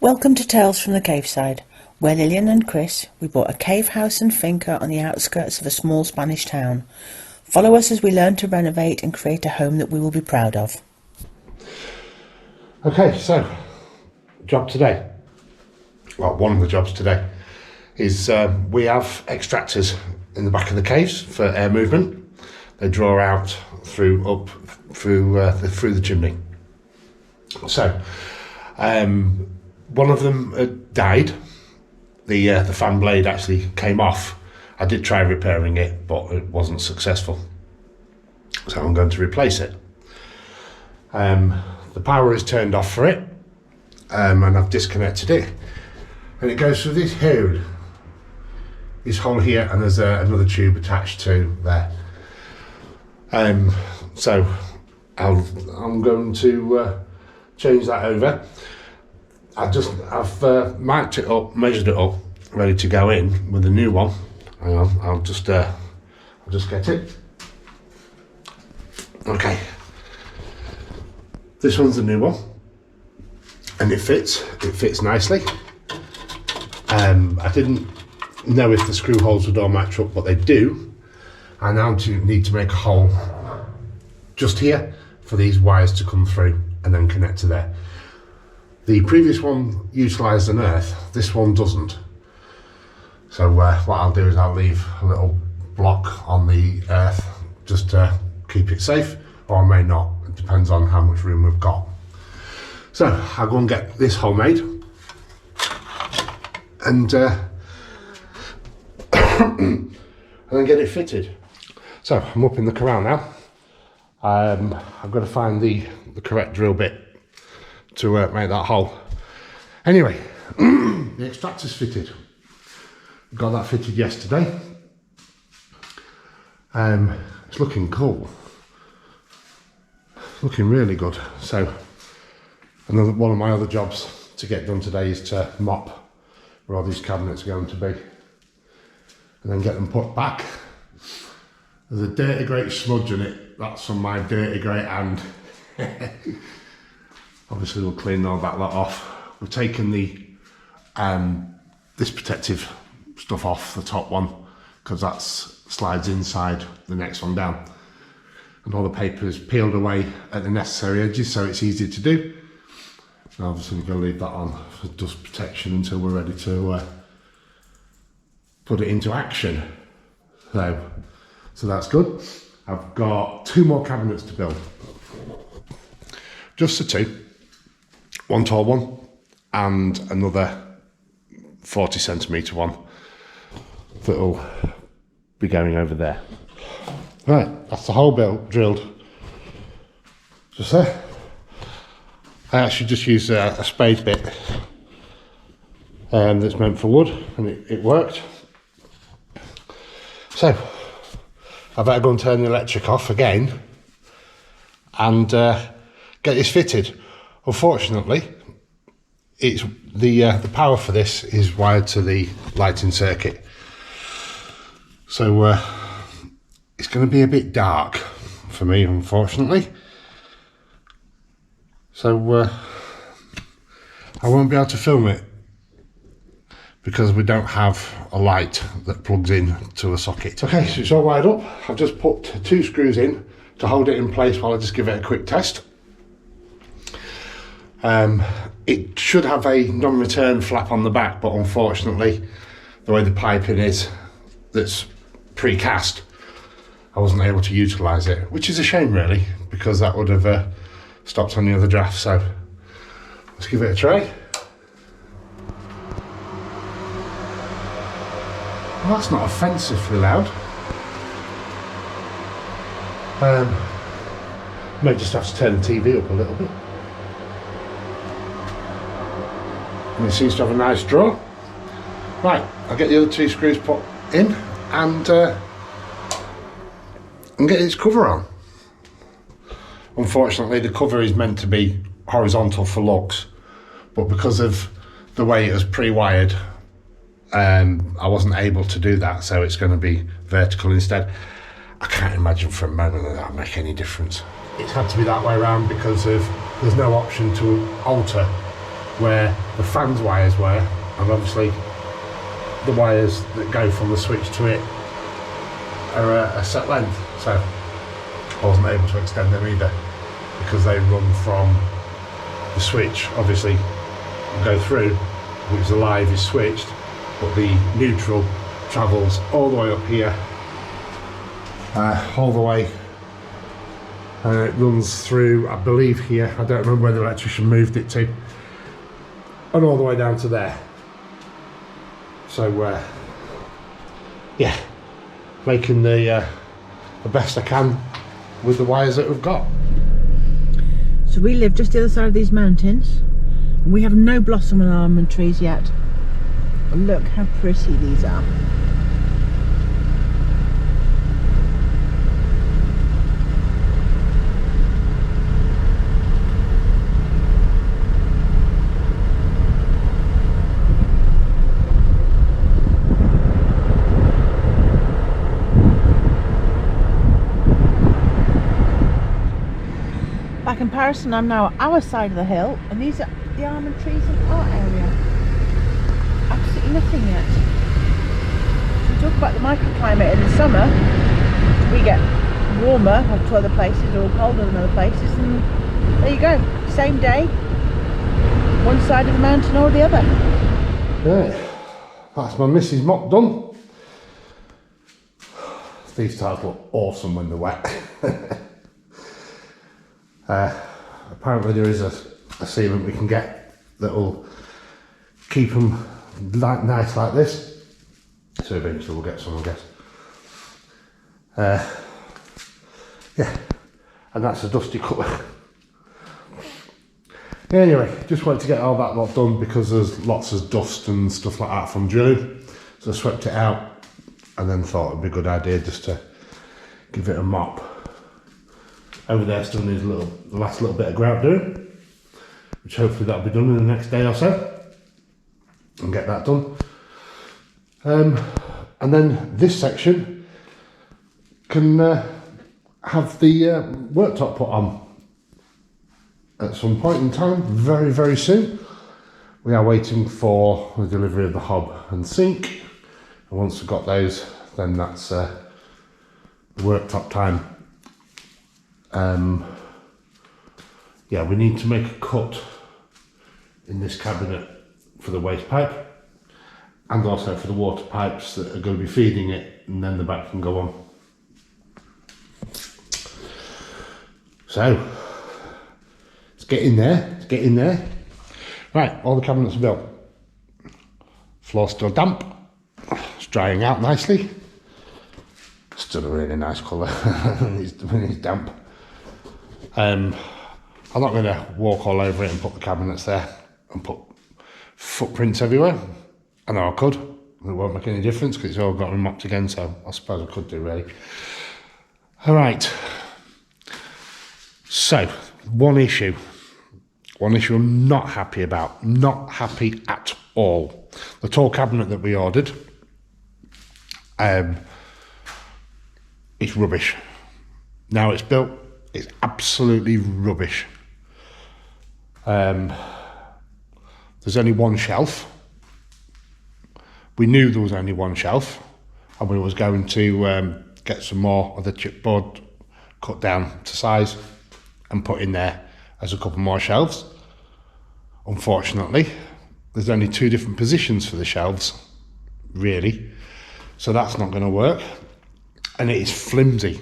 Welcome to Tales from the Caveside, where Lillian and Chris, we bought a cave house and finca on the outskirts of a small Spanish town. Follow us as we learn to renovate and create a home that we will be proud of. Okay, so, job today. Well, one of the jobs today is we have extractors in the back of the caves for air movement. They draw out through the chimney. So, one of them had died. The fan blade actually came off. I did try repairing it, but it wasn't successful. So I'm going to replace it. The power is turned off for it, and I've disconnected it. And it goes through this hole here, and there's another tube attached to there. So I'm going to change that over. I've marked it up, measured it up, ready to go in with the new one. Hang on, I'll just get it. Okay, this one's the new one, and it fits nicely. I didn't know if the screw holes would all match up, but they do. I now need to make a hole just here for these wires to come through and then connect to there. The previous one utilised an earth, this one doesn't. So what I'll do is I'll leave a little block on the earth just to keep it safe, or I may not. It depends on how much room we've got. So I'll go and get this hole made, and then get it fitted. So I'm up in the corral now. I've got to find the correct drill bit to make that hole. Anyway, the extractor's fitted. Got that fitted yesterday. It's looking cool. Looking really good. So another one of my other jobs to get done today is to mop where all these cabinets are going to be, and then get them put back. There's a dirty great smudge in it. That's from my dirty great hand. Obviously we'll clean all that lot off. We've taken the this protective stuff off the top one, because that slides inside the next one down, and all the paper is peeled away at the necessary edges, so it's easy to do. And obviously we're going to leave that on for dust protection until we're ready to put it into action. So that's good. I've got 2 more cabinets to build. Just the 2. One tall one and another 40cm one that'll be going over there. Right, that's the hole drilled. Just there. I actually just used a spade bit that's meant for wood, and it worked. So I better go and turn the electric off again and get this fitted. Unfortunately, it's the power for this is wired to the lighting circuit, so it's going to be a bit dark for me, unfortunately. So I won't be able to film it because we don't have a light that plugs in to a socket. Okay, so it's all wired up. I've just put 2 screws in to hold it in place while I just give it a quick test. It should have a non-return flap on the back, but unfortunately the way the piping is, that's precast, I wasn't able to utilise it, which is a shame really, because that would have stopped any other draft. So let's give it a try. Well, that's not offensively loud. May just have to turn the TV up a little bit. And it seems to have a nice draw. Right, I'll get the other 2 screws put in and get its cover on. Unfortunately, the cover is meant to be horizontal for looks, but because of the way it was pre-wired, I wasn't able to do that, so it's going to be vertical instead. I can't imagine for a moment that that'll make any difference. It's had to be that way around because there's no option to alter where the fans wires were, and obviously the wires that go from the switch to it are a set length, so I wasn't able to extend them either because they run from the switch, obviously go through, which the live is switched, but the neutral travels all the way up here, all the way, and it runs through, I believe here, I don't remember where the electrician moved it to, and all the way down to there. So yeah, making the best I can with the wires that we've got. So we live just the other side of these mountains. We have no blossom on almond trees yet. But look how pretty these are. By comparison, I'm now at our side of the hill, and these are the almond trees in our area. Absolutely nothing yet. We talk about the microclimate in the summer. We get warmer to other places or colder than other places, and there you go. Same day, one side of the mountain or the other. Right, that's my Mrs. Mop done. These tiles look awesome when they're wet. Apparently there is a sealant we can get that will keep them nice like this, so eventually we'll get some, I guess. Yeah, and that's a dusty cupboard. Anyway, just wanted to get all that lot done because there's lots of dust and stuff like that from drilling, so I swept it out and then thought it'd be a good idea just to give it a mop. Over there still needs the last little bit of grout doing, which hopefully that'll be done in the next day or so, and get that done. And then this section can have the worktop put on at some point in time, very, very soon. We are waiting for the delivery of the hob and sink, and once we've got those, then that's worktop time. Yeah, we need to make a cut in this cabinet for the waste pipe, and also for the water pipes that are going to be feeding it, and then the back can go on. So let's get in there, Right, all the cabinets are built. Floor's still damp, it's drying out nicely. Still a really nice colour when it's damp. I'm not going to walk all over it and put the cabinets there and put footprints everywhere. I know I could, it won't make any difference because it's all got remopped again, so I suppose I could do really. Alright, so one issue I'm not happy about, not happy at all. The tall cabinet that we ordered, it's rubbish. Now it's built, it's absolutely rubbish. There's only one shelf. We knew there was only one shelf, and we was going to get some more of the chipboard cut down to size and put in there as a couple more shelves. Unfortunately, there's only two different positions for the shelves, really, so that's not going to work, and it is flimsy.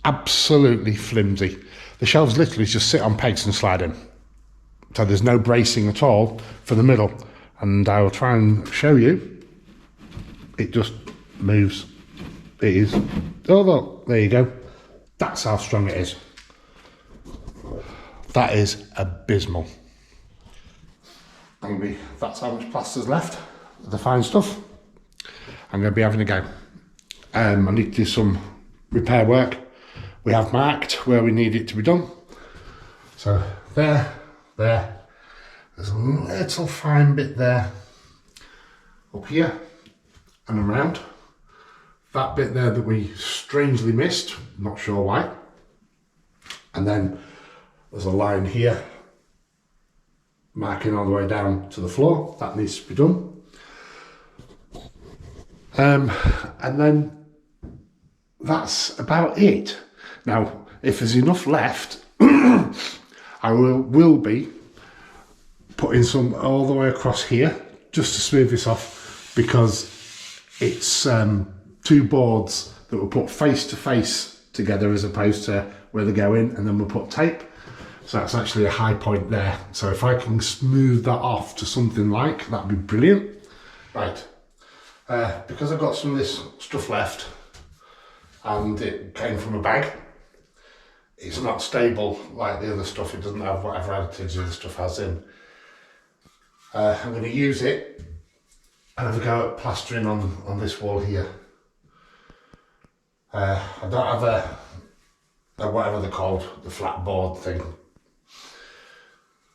Absolutely flimsy. The shelves literally just sit on pegs and slide in. So there's no bracing at all for the middle. And I will try and show you. It just moves. It is. Oh, look, there you go. That's how strong it is. That is abysmal. That's how much plaster's left. The fine stuff. I'm going to be having a go. I need to do some repair work. We have marked where we need it to be done. So there, there's a little fine bit there, up here and around. That bit there that we strangely missed, not sure why. And then there's a line here marking all the way down to the floor. That needs to be done. And then that's about it. Now, if there's enough left, I will be putting some all the way across here just to smooth this off, because it's 2 boards that will put face to face together as opposed to where they go in, and then we'll put tape. So that's actually a high point there. So if I can smooth that off to something like, that'd be brilliant. Right, because I've got some of this stuff left and it came from a bag, it's not stable like the other stuff. It doesn't have whatever additives the other stuff has in. I'm going to use it and have a go at plastering on this wall here. I don't have a whatever they're called, the flat board thing.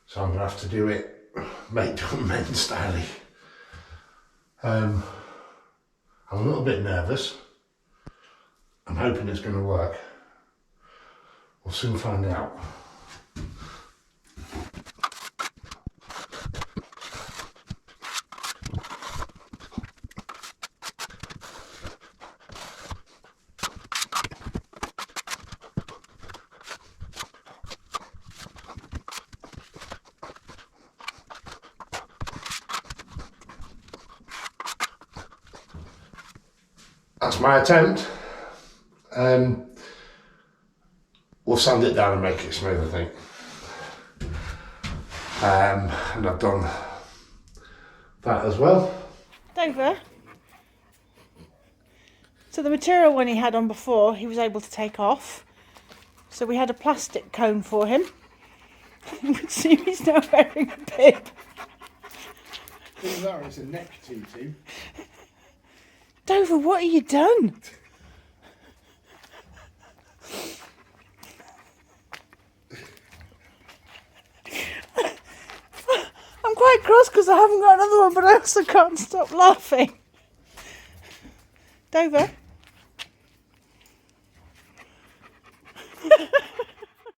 So I'm going to have to do it men style. I'm a little bit nervous. I'm hoping it's going to work. We'll soon find out. That's my attempt. We'll sand it down and make it smooth, I think. And I've done that as well. Dover. So the material one he had on before, he was able to take off. So we had a plastic cone for him. You can see he's now wearing a bib. It's a neck tutu. Dover, what have you done? I'm quite cross because I haven't got another one, but I also can't stop laughing. Dover?